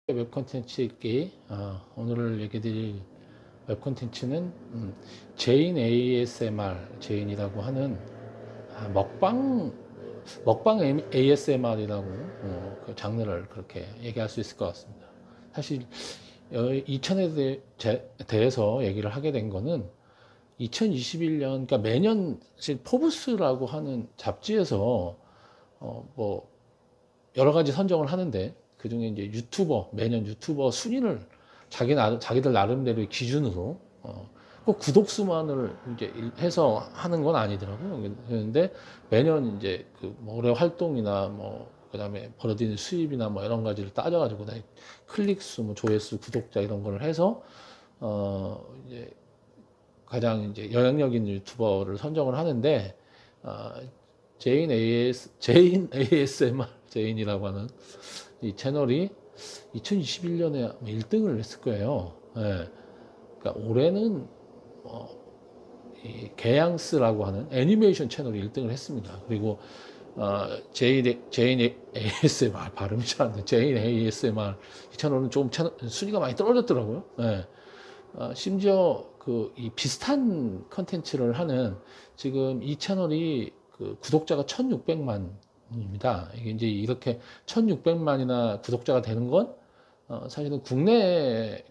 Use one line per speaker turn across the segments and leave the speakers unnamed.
웹 콘텐츠 읽기. 오늘 얘기 드릴 웹 콘텐츠는 제인 ASMR, 제인이라고 하는 먹방 ASMR이라고 그 장르를 그렇게 얘기할 수 있을 것 같습니다. 사실 이 채널에 대해서 얘기를 하게 된 거는 2021년, 그러니까 매년 포브스라고 하는 잡지에서 뭐 여러 가지 선정을 하는데, 그 중에 이제 매년 유튜버 순위를 자기들 나름대로의 기준으로, 꼭 구독 수만을 이제 해서 하는 건 아니더라고요. 그런데 매년 이제 뭐 올해 활동이나 그다음에 벌어들이는 수입이나 이런 가지를 따져가지고, 클릭 수, 조회수, 구독자 이런 걸 해서, 이제 가장 이제 영향력 있는 유튜버를 선정을 하는데, 어, 제인 ASMR, 제인이라고 하는 이 채널이 2021년에 1등을 했을 거예요. 예. 그러니까 올해는 이 개양스라고 하는 애니메이션 채널이 1등을 했습니다. 그리고 제인 ASMR 발음이 잘 안 돼. 제인 ASMR 이 채널은 좀 순위가 많이 떨어졌더라고요. 예. 심지어 이 비슷한 컨텐츠를 하는, 지금 이 채널이 구독자가 1600만입니다. 이게 이제 이렇게 1600만이나 구독자가 되는 건 사실은 국내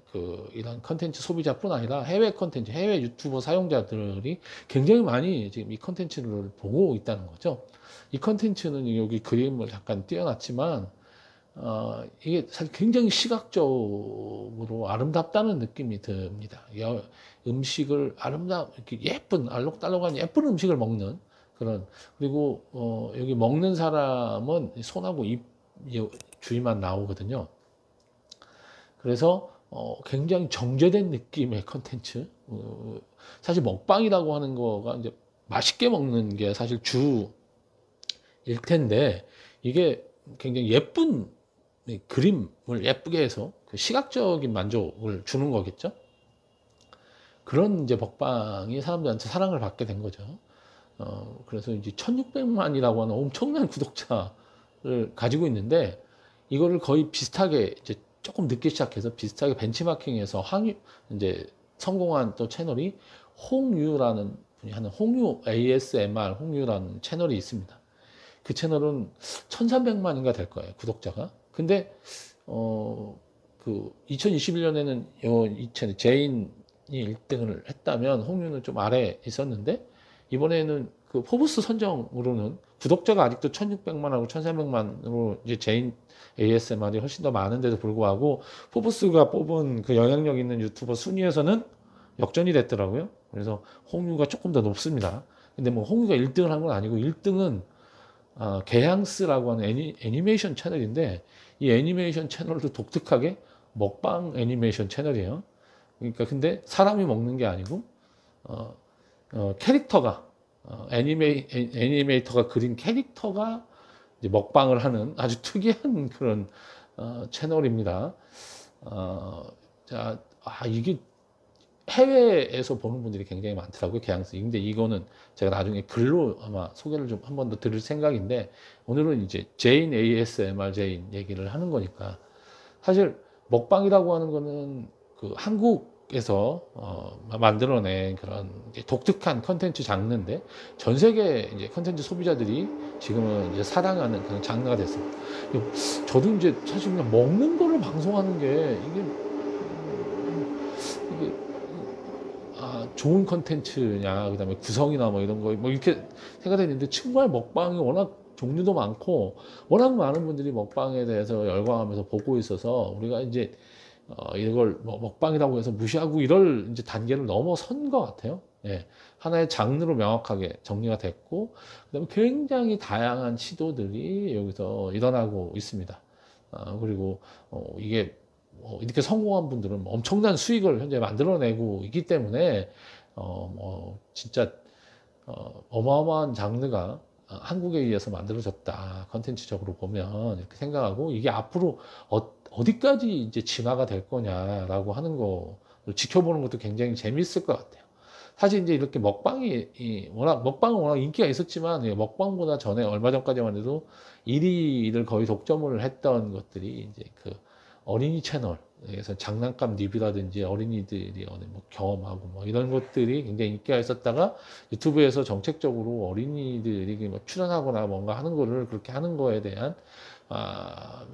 이런 컨텐츠 소비자뿐 아니라 해외 컨텐츠, 해외 유튜버 사용자들이 굉장히 많이 지금 이 컨텐츠를 보고 있다는 거죠. 이 컨텐츠는 여기 그림을 잠깐 띄워놨지만, 이게 사실 굉장히 시각적으로 아름답다는 느낌이 듭니다. 음식을 이렇게 예쁜, 알록달록한 예쁜 음식을 먹는 그런, 그리고, 여기 먹는 사람은 손하고 입 주위만 나오거든요. 그래서, 굉장히 정제된 느낌의 컨텐츠. 사실 먹방이라고 하는 거가 이제 맛있게 먹는 게 사실 주일 텐데, 이게 굉장히 예쁜 그림을 예쁘게 해서 시각적인 만족을 주는 거겠죠. 그런 이제 먹방이 사람들한테 사랑을 받게 된 거죠. 그래서 이제 1600만이라고 하는 엄청난 구독자를 가지고 있는데, 이거를 거의 비슷하게 이제 조금 늦게 시작해서 비슷하게 벤치마킹해서 이제 성공한 또 채널이 홍유라는 분이 하는 홍유 ASMR 홍유라는 채널이 있습니다. 그 채널은 1300만인가 될 거예요, 구독자가. 근데 2021년에는 이 채널 제인이 1등을 했다면 홍유는 좀 아래에 있었는데, 이번에는 포브스 선정으로는 구독자가 아직도 1600만하고 1300만으로 이제 제인 ASMR이 훨씬 더 많은데도 불구하고 포브스가 뽑은 그 영향력 있는 유튜버 순위에서는 역전이 됐더라고요. 그래서 홍유가 조금 더 높습니다. 근데 홍유가 1등을 한 건 아니고, 1등은 개향스라고 하는 애니메이션 채널인데, 이 애니메이션 채널도 독특하게 먹방 애니메이션 채널이에요. 그러니까 근데 사람이 먹는 게 아니고, 캐릭터가, 애니메이터가 그린 캐릭터가 이제 먹방을 하는 아주 특이한 그런 채널입니다. 이게 해외에서 보는 분들이 굉장히 많더라고요, 개양스. 근데 이거는 제가 나중에 글로 아마 소개를 좀 한 번 더 드릴 생각인데, 오늘은 이제 제인 ASMR 제인 얘기를 하는 거니까, 사실 먹방이라고 하는 거는 한국에서 만들어낸 그런 독특한 컨텐츠 장르인데, 전 세계 이제 컨텐츠 소비자들이 지금은 이제 사랑하는 그런 장르가 됐습니다. 저도 이제 사실 그냥 먹는 거를 방송하는 게 이게 좋은 컨텐츠냐, 그 다음에 구성이나 이런 거, 이렇게 생각했는데, 정말 먹방이 워낙 종류도 많고, 워낙 많은 분들이 먹방에 대해서 열광하면서 보고 있어서, 우리가 이제, 이걸 먹방이라고 해서 무시하고 이럴 이제 단계를 넘어선 것 같아요. 예. 하나의 장르로 명확하게 정리가 됐고, 그 다음에 굉장히 다양한 시도들이 여기서 일어나고 있습니다. 그리고, 이게 이렇게 성공한 분들은 엄청난 수익을 현재 만들어내고 있기 때문에, 진짜 어마어마한 장르가 한국에 의해서 만들어졌다, 컨텐츠적으로 보면 이렇게 생각하고, 이게 앞으로 어디까지 이제 진화가 될 거냐라고 하는 거를 지켜보는 것도 굉장히 재미있을 것 같아요. 사실 이제 이렇게 먹방은 워낙 인기가 있었지만, 먹방보다 전에 얼마 전까지만 해도 1위를 거의 독점을 했던 것들이 이제 어린이 채널, 그래서 장난감 리뷰라든지 어린이들이 뭐 경험하고 뭐 이런 것들이 굉장히 인기가 있었다가 유튜브에서 정책적으로 어린이들이 뭐 출연하거나 뭔가 하는 거를 그렇게 하는 거에 대한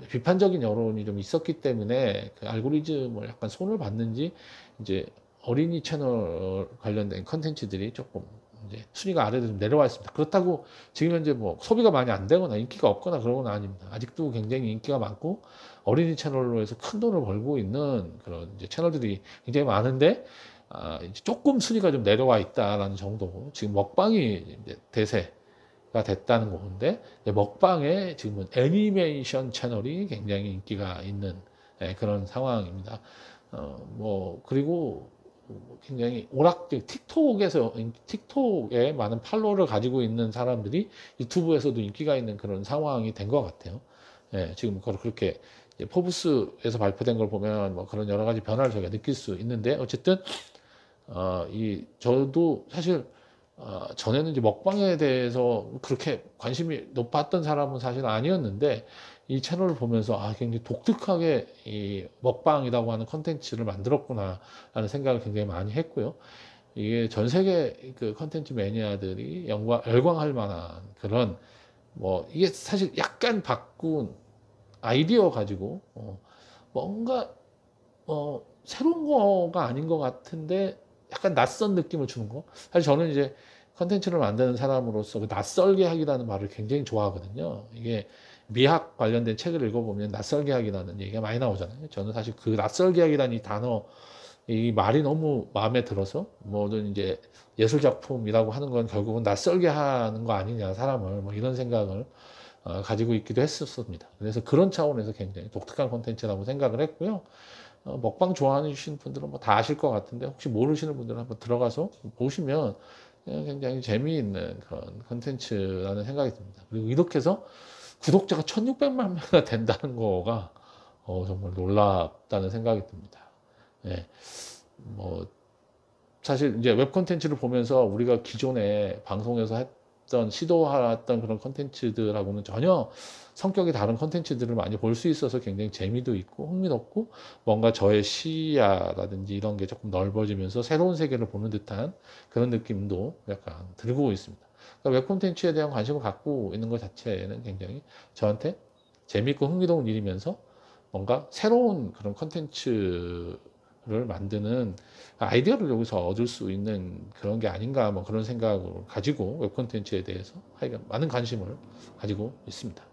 비판적인 여론이 좀 있었기 때문에 그 알고리즘을 약간 손을 봤는지 이제 어린이 채널 관련된 컨텐츠들이 조금 이제 순위가 아래로 좀 내려와 있습니다. 그렇다고 지금 현재 뭐 소비가 많이 안 되거나 인기가 없거나 그런 건 아닙니다. 아직도 굉장히 인기가 많고 어린이 채널로 해서 큰 돈을 벌고 있는 그런 이제 채널들이 굉장히 많은데 이제 조금 순위가 좀 내려와 있다라는 정도고 지금 먹방이 이제 대세가 됐다는 건데 먹방에 지금은 애니메이션 채널이 굉장히 인기가 있는 그런 상황입니다. 뭐 그리고 굉장히 오락적 틱톡에 많은 팔로워를 가지고 있는 사람들이 유튜브에서도 인기가 있는 그런 상황이 된 것 같아요. 지금 그렇게 포브스에서 발표된 걸 보면 뭐 그런 여러 가지 변화를 저희가 느낄 수 있는데 어쨌든 저도 사실 전에는 이제 먹방에 대해서 그렇게 관심이 높았던 사람은 사실 아니었는데 이 채널을 보면서 굉장히 독특하게 이 먹방이라고 하는 컨텐츠를 만들었구나 라는 생각을 굉장히 많이 했고요. 이게 전 세계 그 컨텐츠 매니아들이 열광할 만한 그런 뭐 이게 사실 약간 바꾼 아이디어 가지고 뭔가 새로운 거가 아닌 것 같은데 약간 낯선 느낌을 주는 거. 사실 저는 이제 컨텐츠를 만드는 사람으로서 그 낯설게 하기라는 말을 굉장히 좋아하거든요. 이게 미학 관련된 책을 읽어보면 낯설게 하기라는 얘기가 많이 나오잖아요. 저는 사실 그 낯설게 하기라는 이 단어, 이 말이 너무 마음에 들어서 뭐든 이제 예술 작품이라고 하는 건 결국은 낯설게 하는 거 아니냐 사람을 뭐 이런 생각을 가지고 있기도 했었습니다. 그래서 그런 차원에서 굉장히 독특한 콘텐츠라고 생각을 했고요. 먹방 좋아하시는 분들은 뭐 다 아실 것 같은데 혹시 모르시는 분들은 한번 들어가서 보시면 굉장히 재미있는 그런 콘텐츠라는 생각이 듭니다. 그리고 이렇게 해서 구독자가 1600만 명이나 된다는 거가 정말 놀랍다는 생각이 듭니다. 예. 뭐 사실 이제 웹 콘텐츠를 보면서 우리가 기존에 방송에서 했던 시도했던 그런 콘텐츠들하고는 전혀 성격이 다른 콘텐츠들을 많이 볼 수 있어서 굉장히 재미도 있고 흥미롭고 뭔가 저의 시야라든지 이런 게 조금 넓어지면서 새로운 세계를 보는 듯한 그런 느낌도 약간 들고 있습니다. 그러니까 웹 콘텐츠에 대한 관심을 갖고 있는 것 자체는 굉장히 저한테 재미있고 흥미로운 일이면서 뭔가 새로운 그런 콘텐츠를 만드는 아이디어를 여기서 얻을 수 있는 그런 게 아닌가 뭐 그런 생각을 가지고 웹 콘텐츠에 대해서 하여간 많은 관심을 가지고 있습니다.